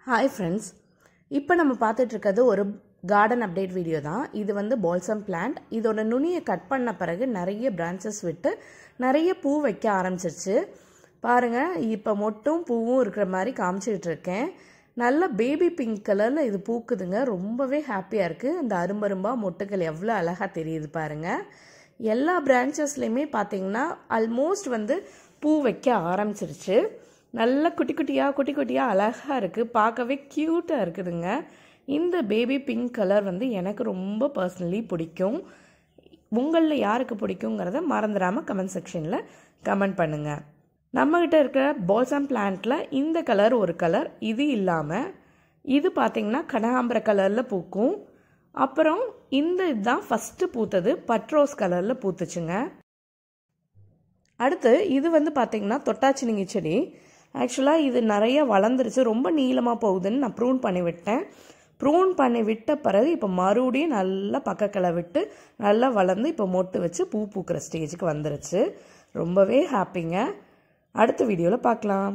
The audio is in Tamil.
Hi friends, இப்போ நம்ம பார்த்துட்டு இருக்கிறது ஒரு கார்டன் அப்டேட் வீடியோ தான். இது வந்து பால்சம் பிளான்ட். இதோட நுனியை கட் பண்ண பிறகு நிறைய பிரான்ச்சஸ் விட்டு நிறைய பூ வைக்க ஆரம்பிச்சிருச்சு. பாருங்க, இப்போ மொட்டும் பூவும் இருக்கிற மாதிரி காமிச்சிட்டு இருக்கேன். நல்ல பேபி பிங்க் கலரில் இது பூக்குதுங்க. ரொம்பவே ஹாப்பியாக இருக்குது. இந்த அரும்பரும்பா மொட்டுக்கள் எவ்வளோ அழகாக தெரியுது பாருங்க. எல்லா பிரான்ச்சஸ்லையுமே பார்த்தீங்கன்னா ஆல்மோஸ்ட் வந்து பூ வைக்க ஆரம்பிச்சிருச்சு. நல்ல குட்டி குட்டியாக அழகாக இருக்குது. பார்க்கவே க்யூட்டாக இருக்குதுங்க. இந்த பேபி பிங்க் கலர் வந்து எனக்கு ரொம்ப பர்சனலி பிடிக்கும். உங்களில் யாருக்கு பிடிக்குங்கிறத மறந்துடாமல் கமெண்ட் செக்ஷனில் கமெண்ட் பண்ணுங்கள். நம்மகிட்ட இருக்கிற பால்சம் பிளான்ட்டில் இந்த கலர் ஒரு கலர், இது இல்லாமல் இது பார்த்திங்கன்னா கனகாம்பர கலரில் பூக்கும். அப்புறம் இந்த இதுதான் ஃபஸ்ட்டு பூத்தது, பட்ரோஸ் கலரில் பூத்துச்சுங்க. அடுத்து இது வந்து பார்த்திங்கன்னா தொட்டாச்சினிங்கி செடி. ஆக்சுவலாக இது நிறைய வளர்ந்துருச்சு, ரொம்ப நீளமாக போகுதுன்னு நான் ப்ரூன் பண்ணி விட்டேன். ப்ரூன் பண்ணி விட்ட பிறகு இப்போ மறுபடியும் நல்லா பக்கக்கிளை விட்டு நல்லா வளர்ந்து இப்போ மொட்டு வச்சு பூ பூக்கிற ஸ்டேஜுக்கு வந்துருச்சு. ரொம்பவே ஹாப்பிங்க. அடுத்த வீடியோவில் பார்க்கலாம்.